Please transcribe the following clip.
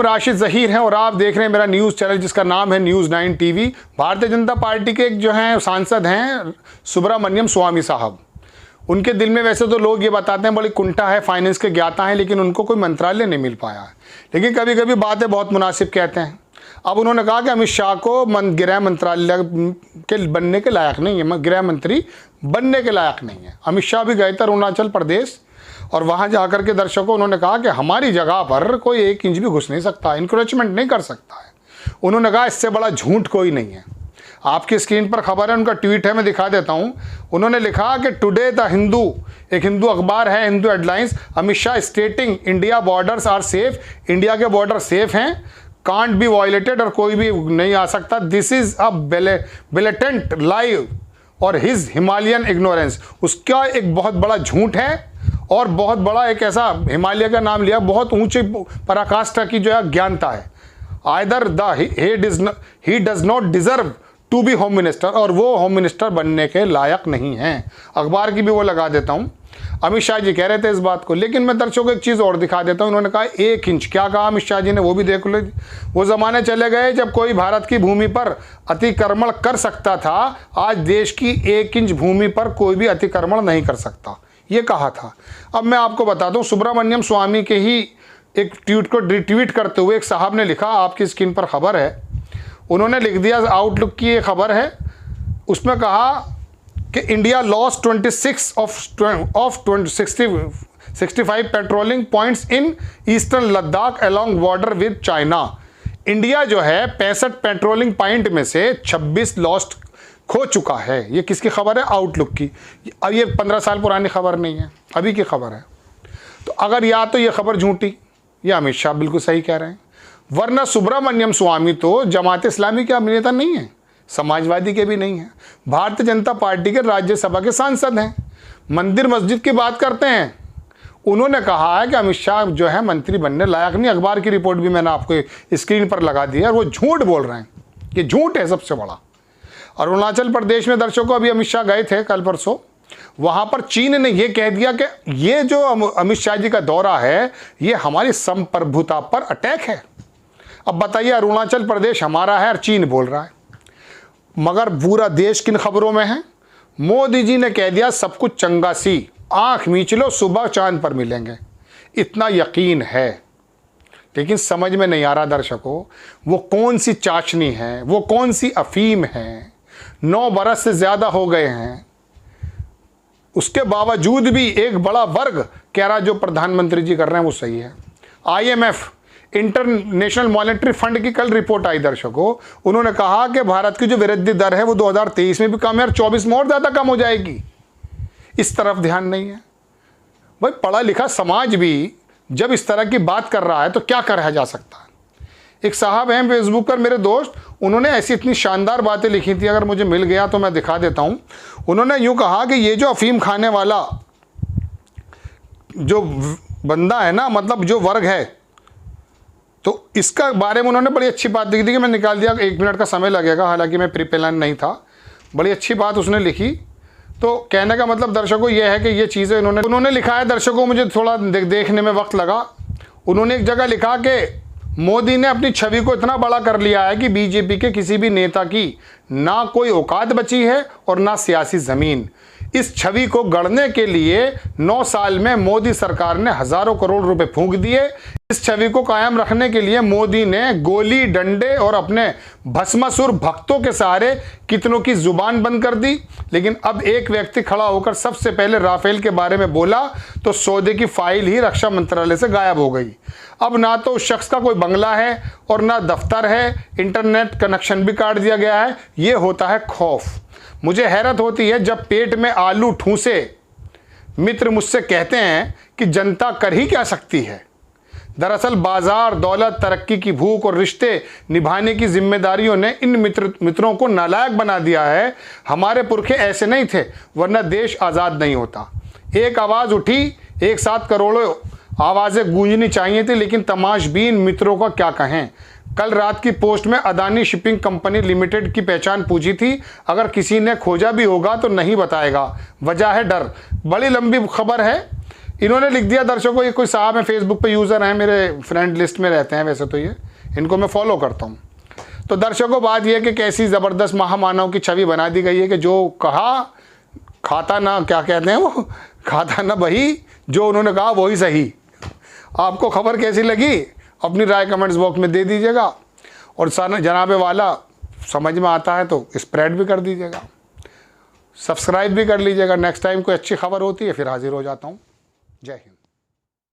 राशिद ज़हीर हैं और आप देख रहे हैं मेरा न्यूज़ चैनल जिसका नाम है news 9 TV. Bharatiya Janata party के एक जो हैं सांसद हैं सुब्रमण्यम स्वामी साहब, उनके दिल में वैसे तो लोग ये बताते हैं बड़ी कुंठा है, फाइनेंस के ज्ञाता हैं, लेकिन उनको कोई मंत्रालय नहीं मिल पाया है। लेकिन कभी कभी बातें बहुत मुनासिब कहते हैं। अब उन्होंने कहा कि अमित शाह को गृह मंत्रालय के बनने के लायक नहीं है, गृह मंत्री बनने के लायक नहीं है। अमित शाह भी गए थे अरुणाचल प्रदेश और वहाँ जाकर के दर्शकों उन्होंने कहा कि हमारी जगह पर कोई 1 इंच भी घुस नहीं सकता, इंक्रोचमेंट नहीं कर सकता है। उन्होंने कहा इससे बड़ा झूठ कोई नहीं है। आपकी स्क्रीन पर खबर है, उनका ट्वीट है, मैं दिखा देता हूँ। उन्होंने लिखा कि टुडे द हिंदू, एक हिंदू अखबार है, Hindu headlines, Amit Shah stating India borders are safe, India के बॉर्डर सेफ हैं, कांट बी वायलेटेड और कोई भी नहीं आ सकता, this is a blatant live और हिज हिमालयन इग्नोरेंस। उसका एक बहुत बड़ा झूठ है और बहुत बड़ा एक ऐसा हिमालय का नाम लिया, बहुत ऊंचे पराकाष्ठा की जो है ज्ञानता है। Either he does not deserve to be home minister, और वो होम मिनिस्टर बनने के लायक नहीं हैं। अखबार की भी वो लगा देता हूँ। अमित शाह जी कह रहे थे इस बात को, लेकिन मैं दर्शकों को एक चीज़ और दिखा देता हूँ। उन्होंने कहा 1 इंच, क्या कहा अमित शाह जी ने वो भी देख लो। वो ज़माने चले गए जब कोई भारत की भूमि पर अतिक्रमण कर सकता था, आज देश की 1 इंच भूमि पर कोई भी अतिक्रमण नहीं कर सकता, ये कहा था। अब मैं आपको बता दूं, सुब्रमण्यम स्वामी के ही एक ट्वीट को रिट्वीट करते हुए एक साहब ने लिखा, आपकी स्क्रीन पर खबर है, उन्होंने लिख दिया, आउटलुक की ये खबर है, उसमें कहा कि India lost 26 of 65 patrolling points in eastern Ladakh along border with China. India जो है 65 पेट्रोलिंग पॉइंट में से 26 लॉस्ट खो चुका है। ये किसकी खबर है? आउटलुक की। अब ये 15 साल पुरानी खबर नहीं है, अभी की खबर है। तो अगर या तो ये खबर झूठी या अमित शाह बिल्कुल सही कह रहे हैं, वरना सुब्रमण्यम स्वामी तो जमात इस्लामी के अभिनेता नहीं है, समाजवादी के भी नहीं है, भारतीय जनता पार्टी के राज्यसभा के सांसद हैं, मंदिर मस्जिद की बात करते हैं। उन्होंने कहा है कि अमित शाह जो है मंत्री बनने लायक नहीं। अखबार की रिपोर्ट भी मैंने आपको स्क्रीन पर लगा दी है, और वो झूठ बोल रहे हैं। ये झूठ है सबसे बड़ा। अरुणाचल प्रदेश में दर्शकों अभी अमित शाह गए थे कल परसों, वहां पर चीन ने यह कह दिया कि ये जो अमित शाह जी का दौरा है ये हमारी संप्रभुता पर अटैक है। अब बताइए, अरुणाचल प्रदेश हमारा है और चीन बोल रहा है, मगर पूरा देश किन खबरों में है? मोदी जी ने कह दिया सब कुछ चंगा सी, आंख मींच लो सुबह चांद पर मिलेंगे, इतना यकीन है। लेकिन समझ में नहीं आ रहा दर्शकों, वो कौन सी चाशनी है, वो कौन सी अफीम है। 9 बरस से ज़्यादा हो गए हैं, उसके बावजूद भी एक बड़ा वर्ग कह रहा जो प्रधानमंत्री जी कर रहे हैं वो सही है। IMF, इंटरनेशनल मॉनेटरी फंड की कल रिपोर्ट आई दर्शकों, उन्होंने कहा कि भारत की जो वृद्धि दर है वो 2023 में भी कम है और 24 में और ज़्यादा कम हो जाएगी। इस तरफ ध्यान नहीं है भाई। पढ़ा लिखा समाज भी जब इस तरह की बात कर रहा है तो क्या करा जा सकता है। एक साहब हैं फेसबुक पर मेरे दोस्त, उन्होंने ऐसी इतनी शानदार बातें लिखी थी, अगर मुझे मिल गया तो मैं दिखा देता हूँ। उन्होंने यूँ कहा कि ये जो अफीम खाने वाला जो बंदा है ना, मतलब जो वर्ग है, तो इसका बारे में उन्होंने बड़ी अच्छी बात लिखी थी कि मैं निकाल दिया, 1 मिनट का समय लगेगा, हालांकि मैं प्री प्लान नहीं था। बड़ी अच्छी बात उसने लिखी। तो कहने का मतलब दर्शकों ये है कि ये चीज़ें उन्होंने लिखा है दर्शकों, मुझे थोड़ा देखने में वक्त लगा। उन्होंने एक जगह लिखा कि मोदी ने अपनी छवि को इतना बड़ा कर लिया है कि बीजेपी के किसी भी नेता की ना कोई औकात बची है और ना सियासी ज़मीन। इस छवि को गढ़ने के लिए 9 साल में मोदी सरकार ने हज़ारों करोड़ रुपए फूंक दिए। इस छवि को कायम रखने के लिए मोदी ने गोली डंडे और अपने भस्मासुर भक्तों के सहारे कितनों की जुबान बंद कर दी। लेकिन अब एक व्यक्ति खड़ा होकर सबसे पहले राफेल के बारे में बोला तो सौदे की फाइल ही रक्षा मंत्रालय से गायब हो गई। अब ना तो उस शख्स का कोई बंगला है और ना दफ्तर है, इंटरनेट कनेक्शन भी काट दिया गया है। ये होता है खौफ। मुझे हैरत होती है जब पेट में आलू ठूंसे मित्र मुझसे कहते हैं कि जनता कर ही क्या सकती है। दरअसल बाजार, दौलत, तरक्की की भूख और रिश्ते निभाने की जिम्मेदारियों ने इन मित्रों को नालायक बना दिया है। हमारे पुरखे ऐसे नहीं थे, वरना देश आज़ाद नहीं होता। एक आवाज़ उठी, एक साथ करोड़ों आवाज़ें गूंजनी चाहिए थी, लेकिन तमाशबीन मित्रों का क्या कहें। कल रात की पोस्ट में अदानी शिपिंग कंपनी लिमिटेड की पहचान पूछी थी। अगर किसी ने खोजा भी होगा तो नहीं बताएगा, वजह है डर। बड़ी लंबी खबर है। इन्होंने लिख दिया दर्शकों, ये कोई साहब है, फेसबुक पे यूज़र हैं, मेरे फ्रेंड लिस्ट में रहते हैं वैसे तो, ये इनको मैं फॉलो करता हूँ। तो दर्शकों बात यह है कि कैसी ज़बरदस्त महामानव की छवि बना दी गई है कि जो कहा खाता ना, क्या कहते हैं वो, खाता ना बही, जो उन्होंने कहा वही सही। आपको खबर कैसी लगी अपनी राय कमेंट्स बॉक्स में दे दीजिएगा, और जनाबे वाला समझ में आता है तो स्प्रेड भी कर दीजिएगा, सब्सक्राइब भी कर लीजिएगा। नेक्स्ट टाइम कोई अच्छी खबर होती है फिर हाजिर हो जाता हूँ। जय हिंद।